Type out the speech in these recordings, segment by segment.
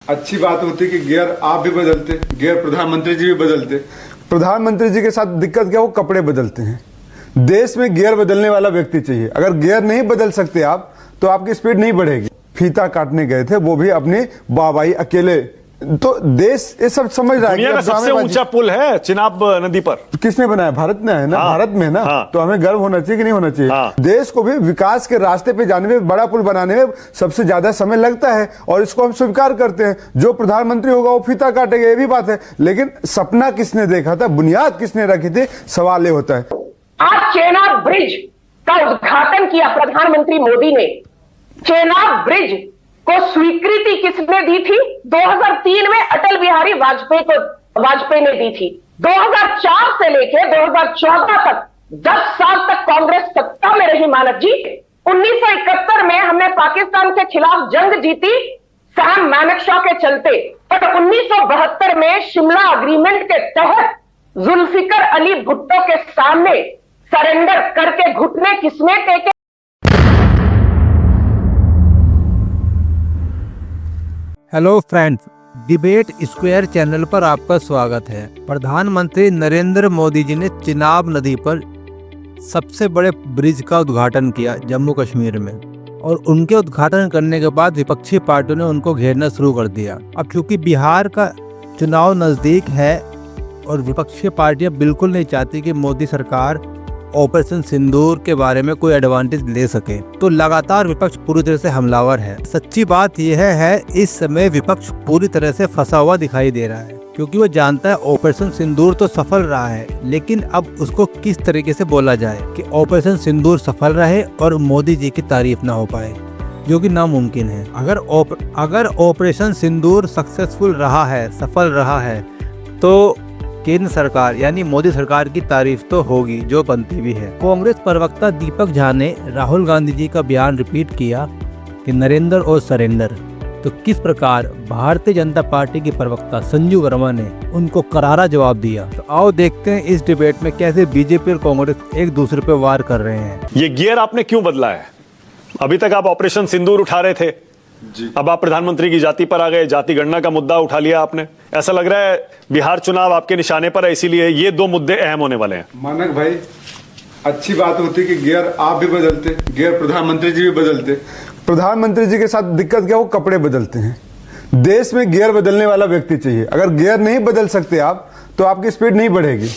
अच्छी बात होती कि गियर आप भी बदलते, गियर प्रधानमंत्री जी भी बदलते। प्रधानमंत्री जी के साथ दिक्कत क्या, वो कपड़े बदलते हैं। देश में गियर बदलने वाला व्यक्ति चाहिए। अगर गियर नहीं बदल सकते आप तो आपकी स्पीड नहीं बढ़ेगी। फीता काटने गए थे, वो भी अपनी बाबाई अकेले। तो देश ये सब समझ रहा है। दुनिया का सबसे ऊंचा पुल है चिनाब नदी पर। किसने बनाया? भारत ने है ना। हाँ, भारत में है ना। हाँ, तो हमें गर्व होना चाहिए कि नहीं होना चाहिए? हाँ। देश को भी विकास के रास्ते पे जाने में, बड़ा पुल बनाने में सबसे ज्यादा समय लगता है और इसको हम स्वीकार करते हैं। जो प्रधानमंत्री होगा वो फीता काटेगा, ये भी बात है। लेकिन सपना किसने देखा था, बुनियाद किसने रखी थी, सवाल ये होता है। आज चेनाब ब्रिज का उद्घाटन किया प्रधानमंत्री मोदी ने। चेनाब ब्रिज को स्वीकृति किसने दी थी? 2003 में अटल बिहारी वाजपेयी ने दी थी। 2004 से लेकर 2014 तक 10 साल तक कांग्रेस सत्ता में रही मानव जी। 1971 में हमने पाकिस्तान के खिलाफ जंग जीती सैम मैनेकशॉ के चलते, और 1972 में शिमला अग्रीमेंट के तहत जुल्फिकर अली भुट्टो के सामने सरेंडर करके घुटने किसने टेके? Hello friends, debate square channel पर आपका स्वागत है। प्रधानमंत्री नरेंद्र मोदी जी ने चिनाब नदी पर सबसे बड़े ब्रिज का उद्घाटन किया जम्मू कश्मीर में, और उनके उद्घाटन करने के बाद विपक्षी पार्टियों ने उनको घेरना शुरू कर दिया। अब चूंकि बिहार का चुनाव नज़दीक है और विपक्षी पार्टियां बिल्कुल नहीं चाहती कि मोदी सरकार ऑपरेशन सिंदूर के बारे में कोई एडवांटेज ले सके, तो लगातार विपक्ष पूरी तरह से हमलावर है। सच्ची बात यह है इस समय विपक्ष पूरी तरह से फंसा हुआ दिखाई दे रहा है, क्योंकि वो जानता है ऑपरेशन सिंदूर तो सफल रहा है, लेकिन अब उसको किस तरीके से बोला जाए कि ऑपरेशन सिंदूर सफल रहे और मोदी जी की तारीफ ना हो पाए, जो कि नामुमकिन है। अगर ऑपरेशन सिंदूर सक्सेसफुल रहा है, सफल रहा है, तो केंद्र सरकार यानी मोदी सरकार की तारीफ तो होगी, जो बनती भी है। कांग्रेस प्रवक्ता दीपक झा ने राहुल गांधी जी का बयान रिपीट किया कि नरेंद्र और सरेंडर। तो किस प्रकार भारतीय जनता पार्टी की प्रवक्ता संजू वर्मा ने उनको करारा जवाब दिया। तो आओ देखते हैं इस डिबेट में कैसे बीजेपी और कांग्रेस एक दूसरे पर वार कर रहे हैं। ये गियर आपने क्यों बदला है? अभी तक आप ऑपरेशन सिंदूर उठा रहे थे जी। अब आप प्रधानमंत्री की जाति पर आ गए, जाति गणना का मुद्दा उठा लिया आपने। ऐसा लग रहा है बिहार चुनाव आपके निशाने पर है, इसीलिए ये दो मुद्दे अहम होने वाले हैं। मानक भाई, अच्छी बात होती कि गियर आप भी बदलते, गियर प्रधानमंत्री जी भी बदलते। प्रधानमंत्री जी के साथ दिक्कत क्या, वो कपड़े बदलते हैं। देश में गियर बदलने वाला व्यक्ति चाहिए। अगर गियर नहीं बदल सकते आप तो आपकी स्पीड नहीं बढ़ेगी।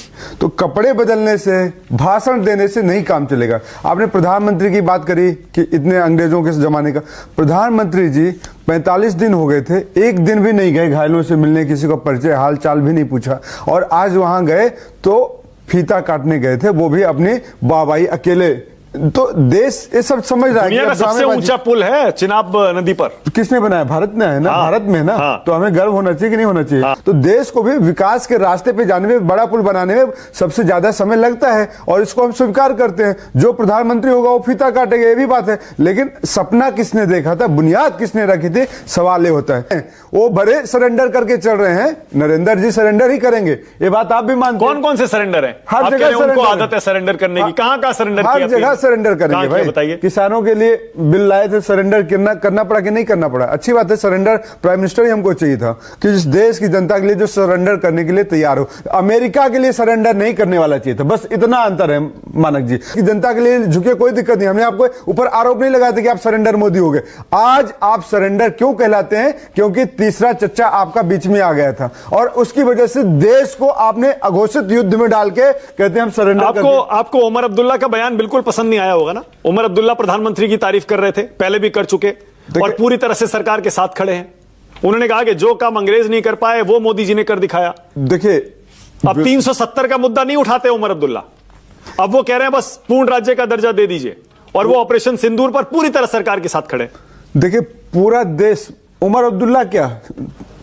तो कपड़े बदलने से, भाषण देने से नहीं काम चलेगा। आपने प्रधानमंत्री की बात करी कि इतने अंग्रेजों के जमाने का। प्रधानमंत्री जी 45 दिन हो गए थे, एक दिन भी नहीं गए घायलों से मिलने, किसी को परिचय हाल चाल भी नहीं पूछा, और आज वहां गए तो फीता काटने गए थे, वो भी अपनी बाबाई अकेले। तो देश ये सब समझ रहा है। दुनिया का सबसे ऊंचा पुल है चिनाब नदी पर। किसने बनाया? भारत ने है ना। हाँ, भारत में है ना। हाँ, तो हमें गर्व होना चाहिए कि नहीं होना चाहिए? हाँ। तो देश को भी विकास के रास्ते पे जाने में, बड़ा पुल बनाने में सबसे ज्यादा समय लगता है और इसको हम स्वीकार करते हैं। जो प्रधानमंत्री होगा वो फीता काटेगा, ये भी बात है। लेकिन सपना किसने देखा था, बुनियाद किसने रखी थी, सवाल ये होता है। वो भरे सरेंडर करके चल रहे हैं, नरेंद्र जी सरेंडर ही करेंगे, ये बात आप भी मानते हैं। कौन कौन से सरेंडर है? हर जगह उनको आदत है सरेंडर करने की। कहां कहां सरेंडर किया? हर जगह सरेंडर करेंगे भाई। बताइए। किसानों के लिए बिल लाए थे, सरेंडर करना पड़ा कि नहीं करना पड़ा? अच्छी बात है, सरेंडर प्राइम मिनिस्टर ही हमको चाहिए था कि जिस देश की जनता के लिए जो सरेंडर करने के लिए तैयार हो। अमेरिका के लिए सरेंडर नहीं करने वाला चाहिए था, बस इतना अंतर है मानक जी। कि जनता के लिए झुके, कोई दिक्कत नहीं। हमने आपको ऊपर आरोप नहीं लगाया था कि आप सरेंडर मोदी हो गए। आज आप सरेंडर क्यों कहलाते हैं? क्योंकि तीसरा चच्चा आपका बीच में आ गया था और उसकी वजह से देश को आपने अघोषित युद्ध में डाल के कहते हैं हम सरेंडर। आपको उमर अब्दुल्ला का बयान बिल्कुल पसंद नहीं आया होगा ना? उमर अब्दुल्ला प्रधानमंत्री की तारीफ कर रहे थे, पहले भी कर चुके, और पूरी तरह से सरकार के साथ खड़े हैं। उन्होंने कहा कि जो काम अंग्रेज नहीं कर पाए वो मोदी जी ने कर दिखाया। देखिए, अब 370 का मुद्दा नहीं उठाते उमर अब्दुल्ला। अब वो कह रहे हैं बस पूर्ण राज्य का दर्जा दे दीजिए, और वो ऑपरेशन सिंदूर पर पूरी तरह सरकार के साथ खड़े। देखिए, पूरा देश, उमर अब्दुल्ला क्या,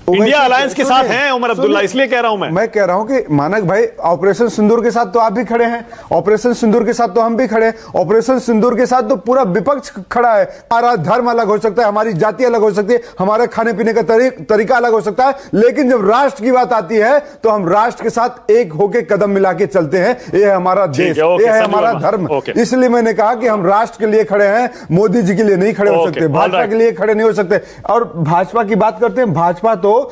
इंडिया अलायंस के साथ हैं उमर अब्दुल्ला, इसलिए कह रहा हूं मैं कह रहा हूं कि मानक भाई, ऑपरेशन सिंदूर के साथ तो आप भी खड़े हैं, ऑपरेशन सिंदूर के साथ तो हम भी खड़े हैं, ऑपरेशन सिंदूर के साथ तो पूरा विपक्ष खड़ा है। हमारा धर्म अलग हो सकता है, हमारी जाति अलग हो सकती है, हमारे खाने पीने का तरीका अलग हो सकता है, लेकिन जब राष्ट्र की बात आती है तो हम राष्ट्र के साथ एक होकर कदम मिला के चलते हैं। यह है हमारा देश, यह है हमारा धर्म। इसलिए मैंने कहा कि हम राष्ट्र के लिए खड़े हैं, मोदी जी के लिए नहीं खड़े हो सकते, भाजपा के लिए खड़े नहीं हो सकते। और भाजपा की बात करते हैं, भाजपा तो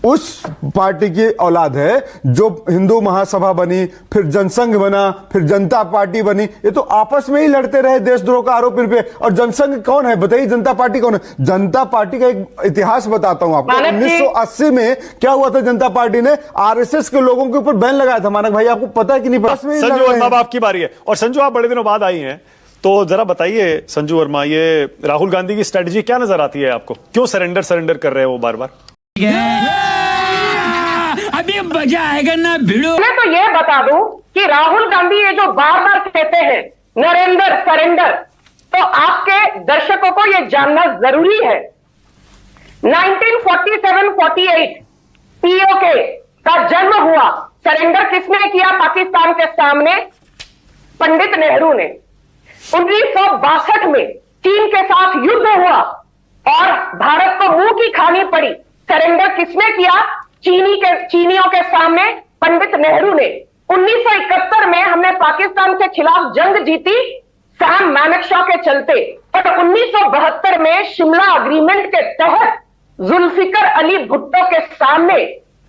उस पार्टी की औलाद है जो हिंदू महासभा बनी, फिर जनसंघ बना, फिर जनता पार्टी बनी। ये तो आपस में ही लड़ते रहे देशद्रोह का आरोप इन पे। और जनसंघ कौन है बताइए, जनता पार्टी कौन है? जनता पार्टी का एक इतिहास बताता हूं आपको। 1980 में क्या हुआ था, जनता पार्टी ने आरएसएस के लोगों के ऊपर बैन लगाया था। मानक भाई, आपको पता है कि नहीं? संजू वर्मा, आपकी बारी है। और संजू, आप बड़े दिनों बाद आई हैं, तो जरा बताइए संजू वर्मा, ये राहुल गांधी की स्ट्रेटजी क्या नजर आती है आपको? क्यों सरेंडर कर रहे हैं वो बार बार? अभी मजा आएगा ना भिड़ो। मैं तो ये बता दूं कि राहुल गांधी ये जो बार बार कहते हैं नरेंद्र सरेंडर, तो आपके दर्शकों को ये जानना जरूरी है। 1947-48 पीओके का जन्म हुआ। सरेंडर किसने किया पाकिस्तान के सामने? पंडित नेहरू ने। 1962 में चीन के साथ युद्ध हुआ और भारत को मुंह की खानी पड़ी। सरेंडर किसने किया? चीनियों के सामने पंडित नेहरू ने। 1971 में हमने पाकिस्तान के खिलाफ जंग जीती सैम मैनेक्शॉ के चलते। और 1972 में शिमला अग्रीमेंट के तहत जुल्फिकर अली भुट्टो के सामने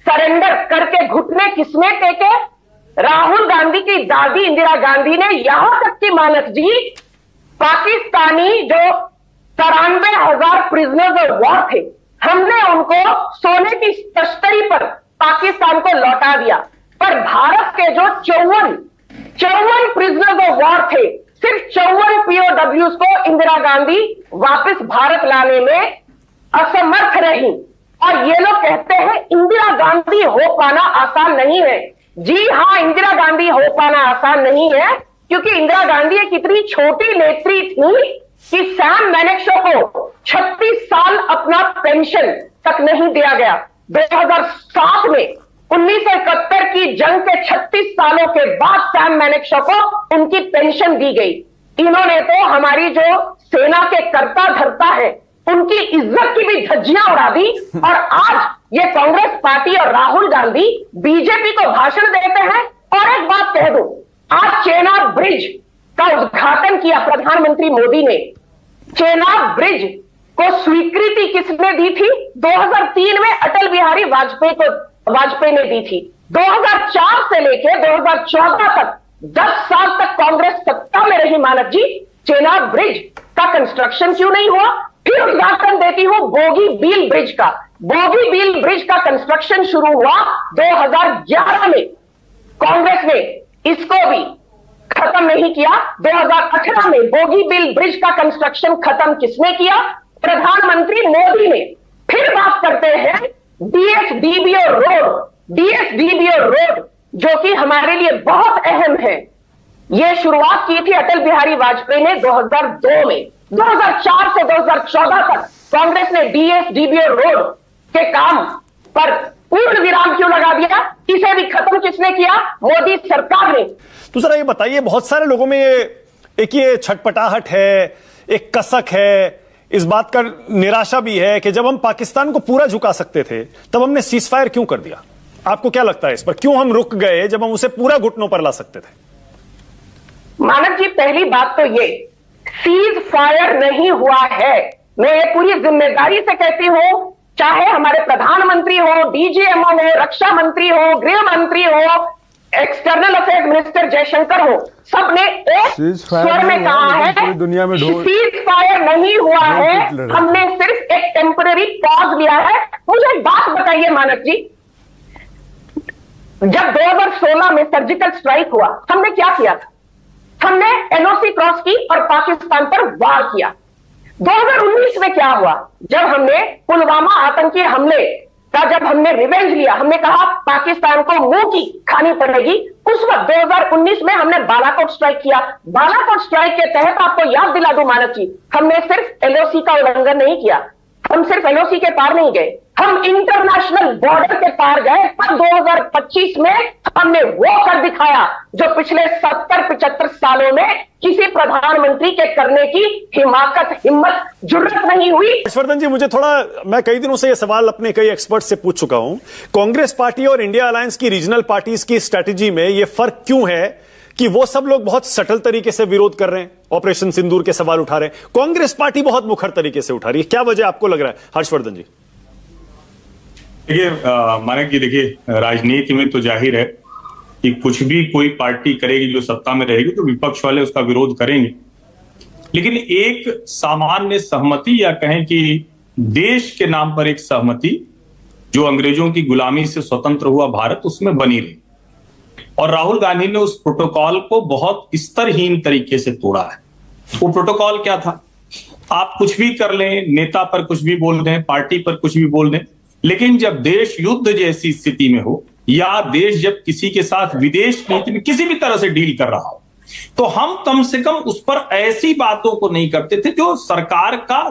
सरेंडर करके घुटने किसने टेके? राहुल गांधी की दादी इंदिरा गांधी ने। यहां तक कि मानक जी, पाकिस्तानी जो 93,000 प्रिजनर्स ऑफ वॉर थे, हमने उनको सोने की तश्तरी पर पाकिस्तान को लौटा दिया। पर भारत के जो 54 प्रिजनर्स ऑफ वॉर थे, सिर्फ 54 पीओडब्ल्यूज को इंदिरा गांधी वापस भारत लाने में असमर्थ रही। और ये लोग कहते हैं इंदिरा गांधी हो पाना आसान नहीं है। जी हां, इंदिरा गांधी हो पाना आसान नहीं है, क्योंकि इंदिरा गांधी एक इतनी छोटी नेत्री थी कि सैम मैनेक्शॉ को 36 साल अपना पेंशन तक नहीं दिया गया। 2007 में 1971 की जंग के 36 सालों के बाद सैम मैनेक्शॉ को उनकी पेंशन दी गई। इन्होंने तो हमारी जो सेना के कर्ता धर्ता है, उनकी इज्जत की भी धज्जियां उड़ा दी। और आज ये कांग्रेस पार्टी और राहुल गांधी बीजेपी को भाषण देते हैं। और एक बात कह दूं, आज चेनाब ब्रिज का उद्घाटन किया प्रधानमंत्री मोदी ने। चेनाब ब्रिज को स्वीकृति किसने दी थी? 2003 में अटल बिहारी वाजपेयी ने दी थी। 2004 से लेकर 2014 तक 10 साल तक कांग्रेस सत्ता में रही। मानक जी, चेनाब ब्रिज का कंस्ट्रक्शन क्यों नहीं हुआ? फिर उदाहरण देती हूं बोगी बील ब्रिज का। बोगी बील ब्रिज का कंस्ट्रक्शन शुरू हुआ 2011 में। कांग्रेस ने इसको भी खत्म नहीं किया। 2018 में बोगी बील ब्रिज का कंस्ट्रक्शन खत्म किसने किया? प्रधानमंत्री मोदी ने। फिर बात करते हैं डीएसडीबीओ रोड, जो कि हमारे लिए बहुत अहम है। यह शुरुआत की थी अटल बिहारी वाजपेयी ने 2002 में। 2004 से 2014 तक कांग्रेस ने डीएसडीबीओ रोड के काम पर पूर्ण विराम क्यों लगा दिया? इसे भी खत्म किसने किया? मोदी सरकार ने। तो जरा ये बताइए, बहुत सारे लोगों में ये छटपटाहट है, एक कसक है, इस बात का निराशा भी है कि जब हम पाकिस्तान को पूरा झुका सकते थे तब हमने सीजफायर क्यों कर दिया? आपको क्या लगता है इस पर? क्यों हम रुक गए जब हम उसे पूरा घुटनों पर ला सकते थे? मानव जी, पहली बात तो ये, सीज फायर नहीं हुआ है। मैं ये पूरी जिम्मेदारी से कहती हूं, चाहे हमारे प्रधानमंत्री हो, डीजीएमओ हो, रक्षा मंत्री हो, गृह मंत्री हो, एक्सटर्नल अफेयर्स मिनिस्टर जयशंकर हो, सबने एक स्वर में कहा है दुनिया में सीज फायर नहीं हुआ है, हमने सिर्फ एक टेम्पररी पॉज लिया है। मुझे एक बात बताइए मानक जी, जब 2016 में सर्जिकल स्ट्राइक हुआ, हमने क्या किया था? हमने एनओसी क्रॉस की और पाकिस्तान पर वार किया। 2019 में क्या हुआ? जब हमने पुलवामा आतंकी हमले का जब हमने रिवेंज लिया, हमने कहा पाकिस्तान को मुंह की खानी पड़ेगी। उस वक्त 2019 में हमने बालाकोट स्ट्राइक किया। बालाकोट स्ट्राइक के तहत आपको याद दिला दूं मानक जी, हमने सिर्फ एलओसी का उल्लंघन नहीं किया, हम सिर्फ एलओसी के पार नहीं गए, हम इंटरनेशनल बॉर्डर के पार गए। पर 2025 में हमने वो कर दिखाया जो पिछले 70-75 सालों में किसी प्रधानमंत्री के करने की हिम्मत जुर्रत नहीं हुई। हर्षवर्धन जी, मुझे थोड़ा, मैं कई दिनों से ये सवाल अपने कई एक्सपर्ट से पूछ चुका हूं, कांग्रेस पार्टी और इंडिया अलायंस की रीजनल पार्टीज की स्ट्रेटेजी में ये फर्क क्यों है कि वो सब लोग बहुत सटल तरीके से विरोध कर रहे हैं, ऑपरेशन सिंदूर के सवाल उठा रहे हैं, कांग्रेस पार्टी बहुत मुखर तरीके से उठा रही है? क्या वजह आपको लग रहा है हर्षवर्धन जी? देखिए, माने कि देखिए, राजनीति में तो जाहिर है कि कुछ भी कोई पार्टी करेगी जो सत्ता में रहेगी तो विपक्ष वाले उसका विरोध करेंगे, लेकिन एक सामान्य सहमति या कहें कि देश के नाम पर एक सहमति जो अंग्रेजों की गुलामी से स्वतंत्र हुआ भारत, उसमें बनी रही। और राहुल गांधी ने उस प्रोटोकॉल को बहुत स्तरहीन तरीके से तोड़ा है। वो प्रोटोकॉल क्या था? आप कुछ भी कर लें, नेता पर कुछ भी बोल दें, पार्टी पर कुछ भी बोल दें, लेकिन जब देश युद्ध जैसी स्थिति में हो या देश जब किसी के साथ विदेश नीति में किसी भी तरह से डील कर रहा हो, तो हम कम से कम उस पर ऐसी बातों को नहीं करते थे जो सरकार का,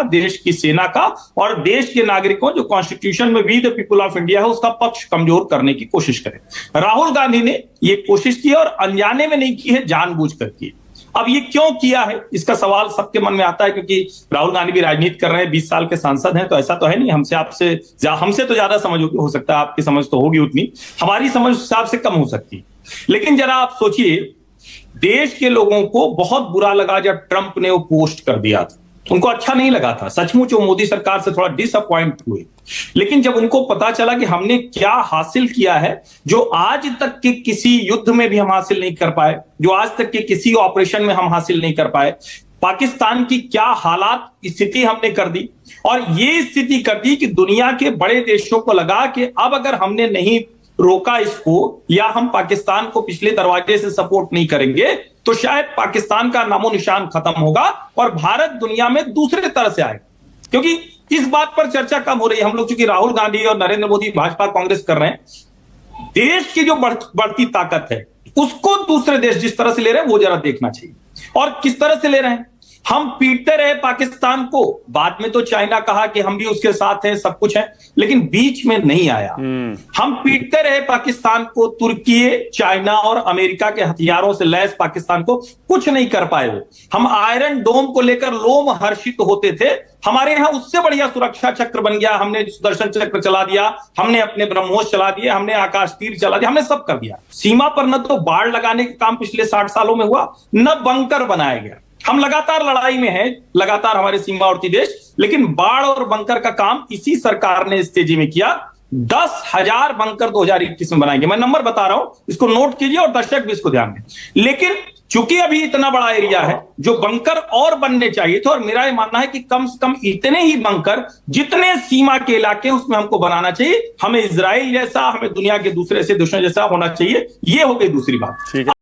देश की सेना का और देश के नागरिकों, जो कॉन्स्टिट्यूशन में we the people of India है, उसका पक्ष कमजोर करने की कोशिश करें। राहुल गांधी ने यह कोशिश की और अनजाने में नहीं की है, जानबूझकर की। अब ये क्यों किया है, इसका सवाल सबके मन में आता है, क्योंकि राहुल गांधी भी राजनीति कर रहे हैं, 20 साल के सांसद हैं, तो ऐसा तो है नहीं हमसे तो ज्यादा समझ हो सकता है, आपकी समझ तो होगी उतनी, हमारी समझ उस हिसाब से कम हो सकती है। लेकिन जरा आप सोचिए, देश के लोगों को बहुत बुरा लगा जब ट्रंप ने वो पोस्ट कर दिया था, उनको अच्छा नहीं लगा था, सचमुच वो मोदी सरकार से थोड़ा डिसअपॉइंट हुए। लेकिन जब उनको पता चला कि हमने क्या हासिल किया है, जो आज तक के किसी युद्ध में भी हम हासिल नहीं कर पाए, जो आज तक के किसी ऑपरेशन में हम हासिल नहीं कर पाए, पाकिस्तान की क्या हालात स्थिति हमने कर दी, और ये स्थिति कर दी कि दुनिया के बड़े देशों को लगा कि अब अगर हमने नहीं रोका इसको, या हम पाकिस्तान को पिछले दरवाजे से सपोर्ट नहीं करेंगे, तो शायद पाकिस्तान का नामो निशान खत्म होगा और भारत दुनिया में दूसरे तरह से आएगा। क्योंकि इस बात पर चर्चा कम हो रही है। हम लोग चूंकि राहुल गांधी और नरेंद्र मोदी भाजपा कांग्रेस कर रहे हैं, देश की जो बढ़ती ताकत है उसको दूसरे देश जिस तरह से ले रहे हैं वो जरा देखना चाहिए। और किस तरह से ले रहे हैं? हम पीटते रहे पाकिस्तान को, बाद में तो चाइना कहा कि हम भी उसके साथ हैं, सब कुछ है, लेकिन बीच में नहीं आया। हम पीटते रहे पाकिस्तान को, तुर्की, चाइना और अमेरिका के हथियारों से लैस पाकिस्तान को कुछ नहीं कर पाए वो। हम आयरन डोम को लेकर लोम हर्षित होते थे, हमारे यहां उससे बढ़िया सुरक्षा चक्र बन गया, हमने सुदर्शन चक्र चला दिया, हमने अपने ब्रह्मोस चला दिए, हमने आकाश तीर चला दिया, हमने सब कर दिया। सीमा पर न तो बाढ़ लगाने का काम पिछले 60 सालों में हुआ, न बंकर बनाया गया। हम लगातार लड़ाई में हैं, लगातार हमारे सीमावर्ती देश, लेकिन बाढ़ और बंकर का काम इसी सरकार ने इस तेजी में किया। 10,000 बंकर 2021 में बनाएंगे, मैं नंबर बता रहा हूं, इसको नोट कीजिए और दर्शक भी इसको ध्यान दें। लेकिन चूंकि अभी इतना बड़ा एरिया है, जो बंकर और बनने चाहिए थे, और मेरा यह मानना है कि कम से कम इतने ही बंकर जितने सीमा के इलाके उसमें हमको बनाना चाहिए। हमें इजराइल जैसा, हमें दुनिया के दूसरे ऐसे देशों जैसा होना चाहिए। ये हो गई दूसरी बात।